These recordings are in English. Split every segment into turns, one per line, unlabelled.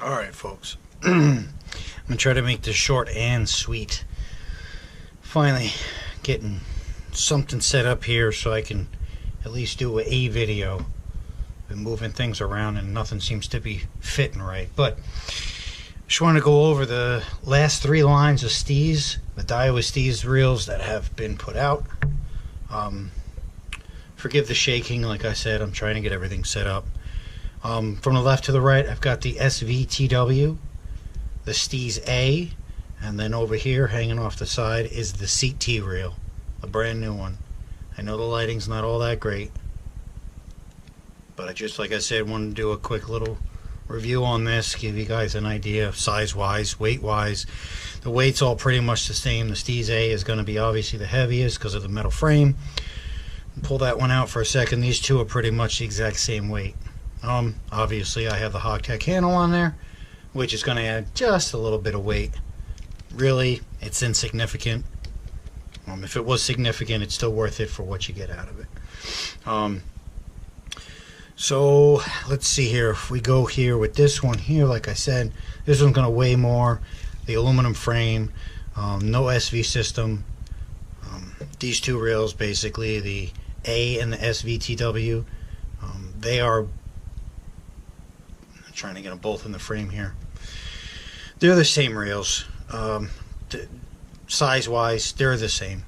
Alright, folks. I'm gonna try to make this short and sweet. Finally getting something set up here so I can at least do a video. Been moving things around and nothing seems to be fitting right. But just want to go over the last 3 lines of Steez, the Daiwa Steez reels that have been put out. Forgive the shaking, like I said, I'm trying to get everything set up. From the left to the right, I've got the SVTW, the Steez A, and then over here, hanging off the side, is the CT reel, a brand new one. I know the lighting's not all that great, but I just, like I said, wanted to do a quick little review on this, give you guys an idea size-wise, weight-wise. The weight's all pretty much the same. The Steez A is going to be obviously the heaviest because of the metal frame. Pull that one out for a second. These two are pretty much the exact same weight. Obviously I have the Hogtech handle on there, which is going to add just a little bit of weight. Really, it's insignificant. If it was significant, it's still worth it for what you get out of it. So let's see here. If we go here with this one here, like I said, this one's going to weigh more. The aluminum frame, no SV system. These two reels, basically the A and the SVTW, they are, I'm trying to get them both in the frame here. They're the same reels. Size-wise, they're the same.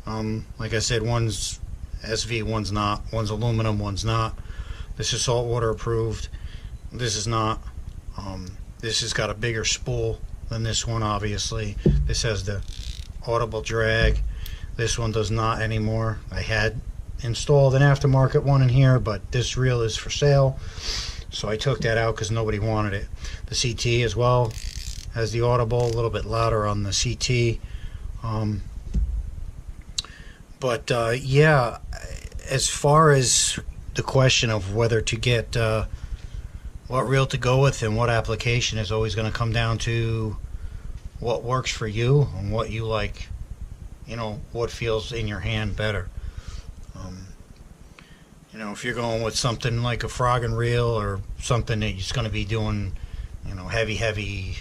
Like I said, one's SV, one's not. One's aluminum, one's not. This is saltwater approved. This is not. This has got a bigger spool than this one, obviously. This has the audible drag. This one does not anymore. I had installed an aftermarket one in here, but this reel is for sale, so I took that out because nobody wanted it. The CT as well has the audible, a little bit louder on the CT. Yeah, as far as the question of whether to get what reel to go with and what application is always going to come down to what works for you and what you like, you know, what feels in your hand better. You know, if you're going with something like a frogging reel or something that you're going to be doing, you know, heavy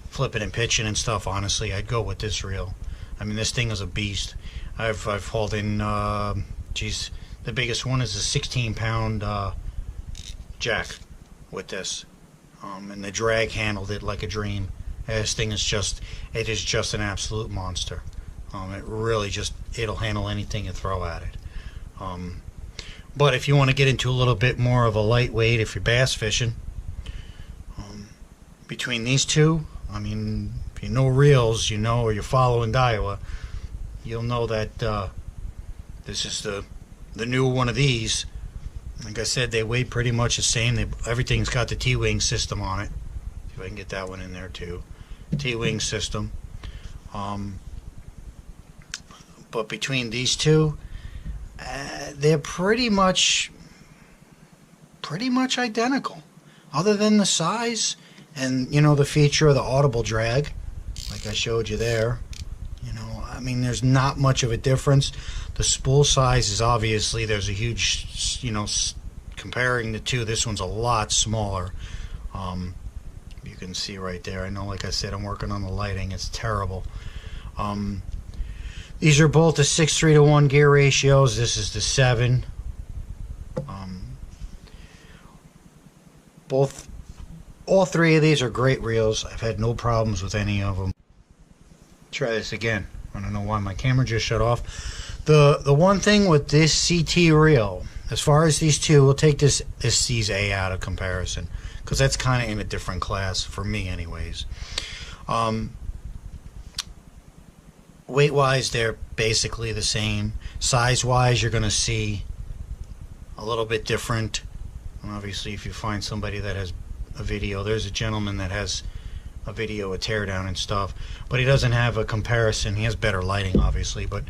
flipping and pitching and stuff, honestly, I'd go with this reel. I mean, this thing is a beast. I've hauled in, geez, the biggest one is a 16-pound jack with this, and the drag handled it like a dream. This thing is just, it is just an absolute monster. It really just, it'll handle anything you throw at it. But if you want to get into a little bit more of a lightweight, if you're bass fishing, between these two, I mean, if you know reels, you know, or you're following Daiwa, you'll know that this is the new one of these. Like I said, they weigh pretty much the same. Everything's got the T-wing system on it. See if I can get that one in there too. T-wing system. But between these two, they're pretty much identical, other than the size and, you know, the feature of the audible drag, like I showed you there. You know, I mean, there's not much of a difference. The spool size is obviously, there's a huge, you know, comparing the two, this one's a lot smaller. You can see right there. I know, like I said, I'm working on the lighting. It's terrible. These are both the 6:3 to 1 gear ratios. This is the 7. All 3 of these are great reels. I've had no problems with any of them. Try this again. I don't know why my camera just shut off. The one thing with this CT reel, as far as these two, we'll take this Steez A out of comparison, because that's kind of in a different class for me anyways. Weight wise, they're basically the same. Size wise, you're going to see a little bit different. And obviously, if you find somebody that has a video, there's a gentleman that has a video, a teardown and stuff, but he doesn't have a comparison. He has better lighting, obviously, but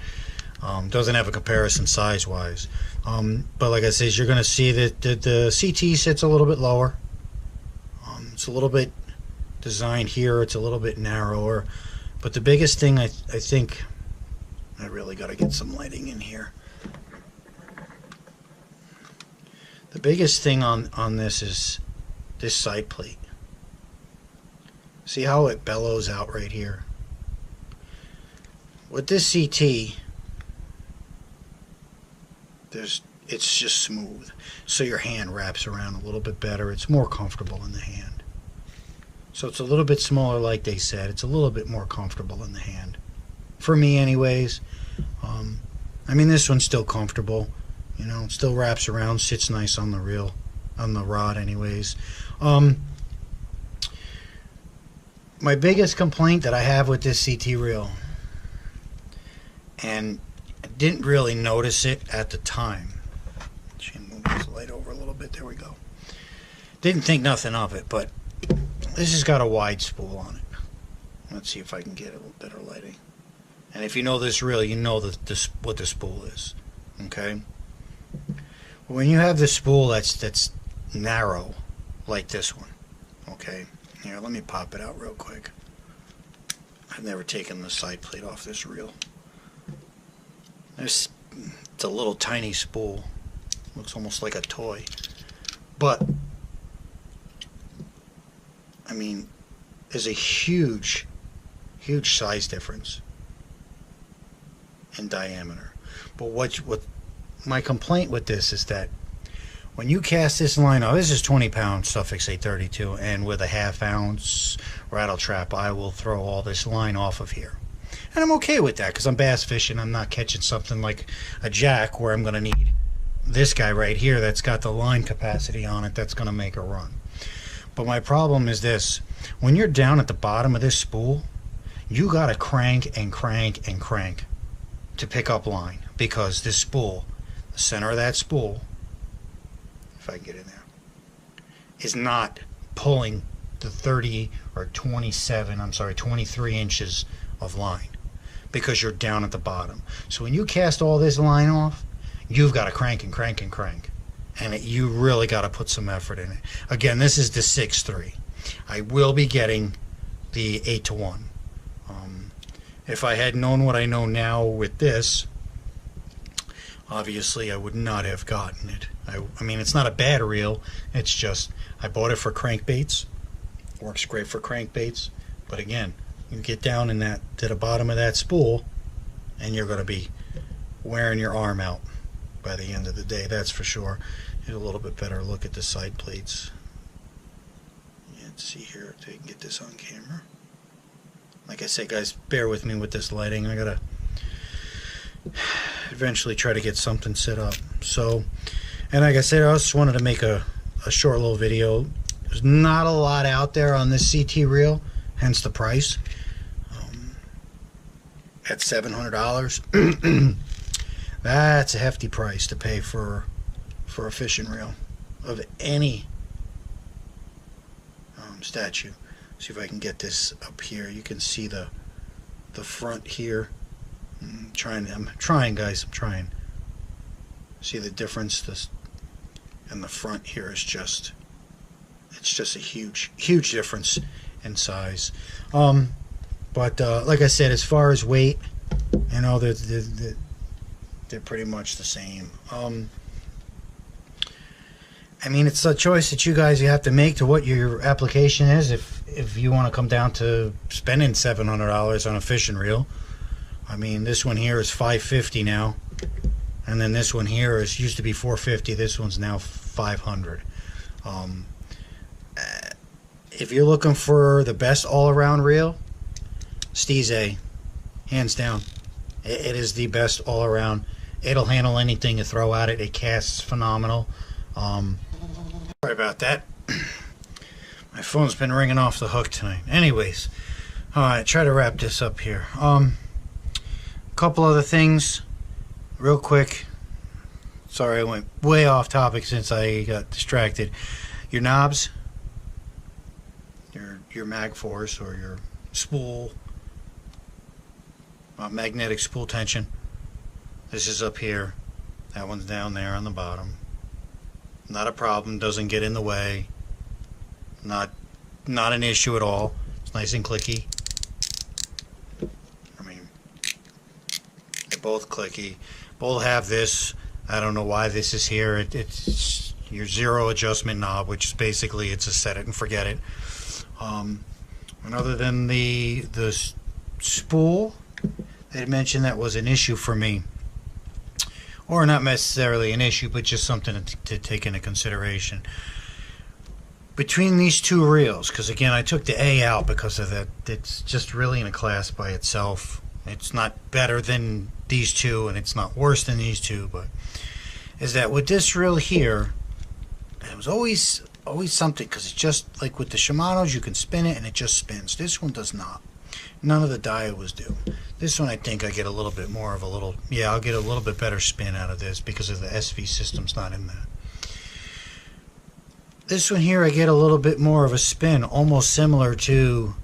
doesn't have a comparison size wise. But like I said, you're going to see that the CT sits a little bit lower. It's a little bit designed here. It's a little bit narrower. But the biggest thing, I think, I really got to get some lighting in here. The biggest thing on this is this side plate. See how it bellows out right here? With this CT, it's just smooth, so your hand wraps around a little bit better. It's more comfortable in the hand. So it's a little bit smaller, like they said. It's a little bit more comfortable in the hand. For me anyways. I mean, this one's still comfortable. You know, it still wraps around, sits nice on the reel, on the rod anyways. My biggest complaint that I have with this CT reel, and I didn't really notice it at the time. Move this light over a little bit. There we go. Didn't think nothing of it, but this has got a wide spool on it. Let's see if I can get a little better lighting. And if you know this reel, you know what the spool is. Okay? When you have the spool that's narrow, like this one, okay? Here, let me pop it out real quick. I've never taken the side plate off this reel. It's a little tiny spool. Looks almost like a toy. But, I mean, there's a huge size difference in diameter. But what my complaint with this is that when you cast this line, oh, this is 20 pound suffix 832, and with a 1/2 ounce rattle trap, I will throw all this line off of here. And I'm okay with that because I'm bass fishing. I'm not catching something like a jack where I'm going to need this guy right here that's got the line capacity on it that's going to make a run. But my problem is this: when you're down at the bottom of this spool, you got to crank and crank and crank to pick up line, because this spool, the center of that spool, if I can get in there, is not pulling the 30 or 23 inches of line, because you're down at the bottom. So when you cast all this line off, you've got to crank and crank and crank, and you really got to put some effort in it. Again, this is the 6.3. I will be getting the 8-to-1. If I had known what I know now with this, obviously I would not have gotten it. I mean, it's not a bad reel. It's just I bought it for crankbaits. Works great for crankbaits, but again, you get down in that to the bottom of that spool, and you're going to be wearing your arm out by the end of the day. That's for sure. Get a little bit better look at the side plates. Yeah, let's see here if I can get this on camera. Like I said, guys, bear with me with this lighting. I gotta eventually try to get something set up. So, and like I said, I just wanted to make a short little video. There's not a lot out there on this CT reel, hence the price. At $700, that's a hefty price to pay for a fishing reel of any statue. See if I can get this up here. You can see the front here. I'm trying, guys. I'm trying. See the difference? This and the front here is just, it's just a huge difference in size. But like I said, as far as weight, you know, they're pretty much the same. I mean, it's a choice that you have to make to what your application is. If you want to come down to spending $700 on a fishing reel, I mean, this one here is $550 now, and then this one here used to be $450. This one's now $500. If you're looking for the best all-around reel, Steez A, hands down. It is the best all-around. It'll handle anything you throw at it. It casts phenomenal. Sorry about that. My phone's been ringing off the hook tonight. Anyways, alright, try to wrap this up here. A couple other things real quick. Sorry, I went way off topic since I got distracted. Your knobs, your mag force, or your spool, magnetic spool tension. This is up here. That one's down there on the bottom. Not a problem, doesn't get in the way. Not an issue at all. It's nice and clicky. I mean, they're both clicky. Both have this. I don't know why this is here. It's your zero adjustment knob, which is basically it's a set it and forget it. And other than the spool, they mentioned that was an issue for me. Or not necessarily an issue, but just something to take into consideration. Between these two reels, because again, I took the A out because of that. It's just really in a class by itself. It's not better than these two, and it's not worse than these two, but is that with this reel here, it was always something, because it's just like with the Shimano's, you can spin it and it just spins. This one does not. None of the Daiwas do. This one, I think I get a little bit more of I'll get a little bit better spin out of this because of the SV system's not in that. This one here, I get a little bit more of a spin, almost similar to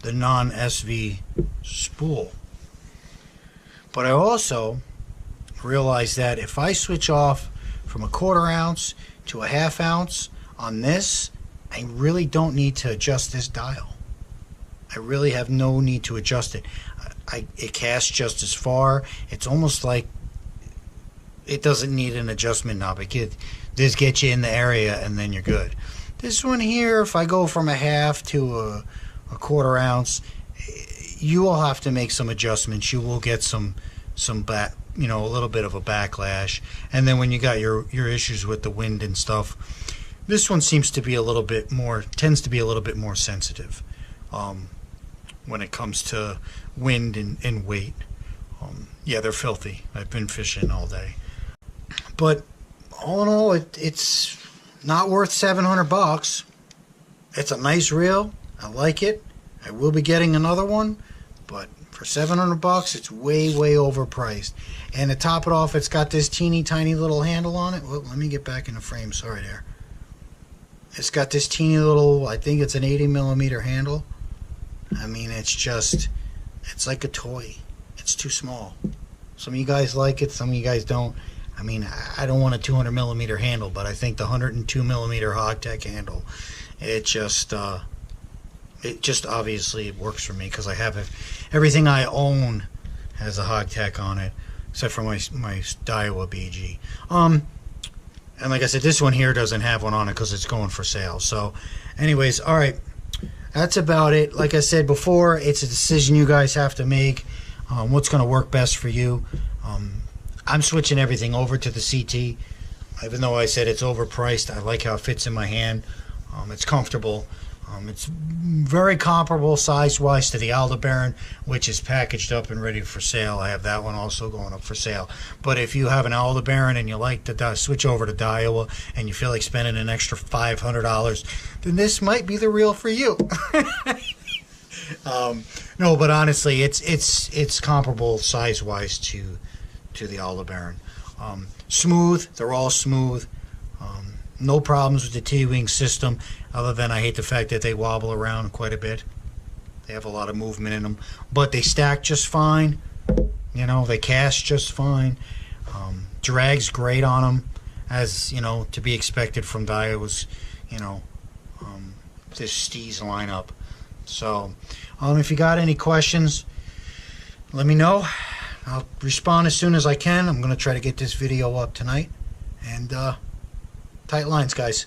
the non-SV spool. But I also realized that if I switch off from a 1/4 ounce to a 1/2 ounce on this, I really don't need to adjust this dial. I really have no need to adjust it. It casts just as far. It's almost like it doesn't need an adjustment knob. This gets you in the area and then you're good. This one here, if I go from a 1/2 to a 1/4 ounce, you will have to make some adjustments. You will get some back, a little bit of a backlash. And then when you got your issues with the wind and stuff, this one tends to be a little bit more sensitive when it comes to wind and weight. Yeah, they're filthy. I've been fishing all day. But all in all, it's not worth $700. It's a nice reel. I like it. I will be getting another one, but for $700, it's way overpriced. And to top it off, it's got this teeny tiny little handle on it. Well, let me get back in the frame. Sorry there. It's got this teeny little, I think it's an 80mm handle. I mean, it's like a toy. It's too small. Some of you guys like it, some of you guys don't. I mean, I don't want a 200mm handle, but I think the 102mm Hogtech handle, it just obviously works for me, because I have it. Everything I own has a Hogtech on it, except for my Daiwa BG. And like I said, this one here doesn't have one on it because it's going for sale. So, anyways, all right, that's about it. Like I said before, it's a decision you guys have to make. What's going to work best for you? I'm switching everything over to the CT. Even though I said it's overpriced, I like how it fits in my hand. It's comfortable. It's very comparable size-wise to the Aldebaran, which is packaged up and ready for sale. I have that one also going up for sale. But if you have an Aldebaran and you like to switch over to Daiwa and you feel like spending an extra $500, then this might be the reel for you. No, but honestly, it's comparable size-wise to the Aldebaran. Smooth. They're all smooth. No problems with the T-wing system, other than I hate the fact that they wobble around quite a bit. They have a lot of movement in them, but they stack just fine. They cast just fine. Drag's great on them, as to be expected from Daiwa's, this Steez lineup. So, if you got any questions, let me know. I'll respond as soon as I can. I'm going to try to get this video up tonight. And tight lines, guys.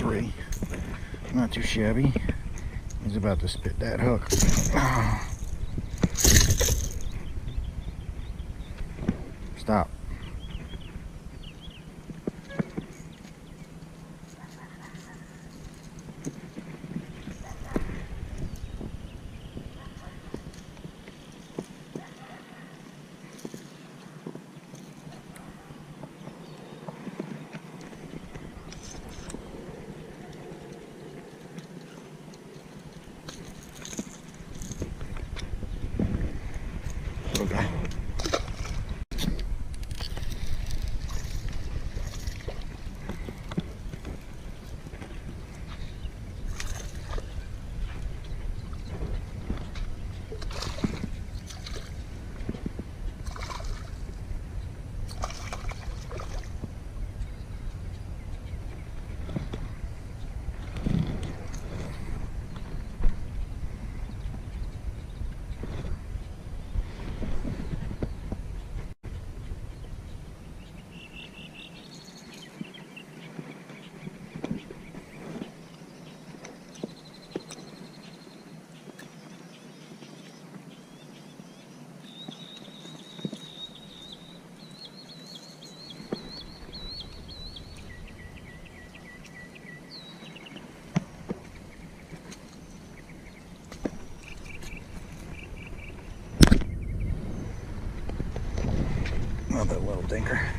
3. Not too shabby. He's about to spit that hook. Stop. Okay. Another little dinker.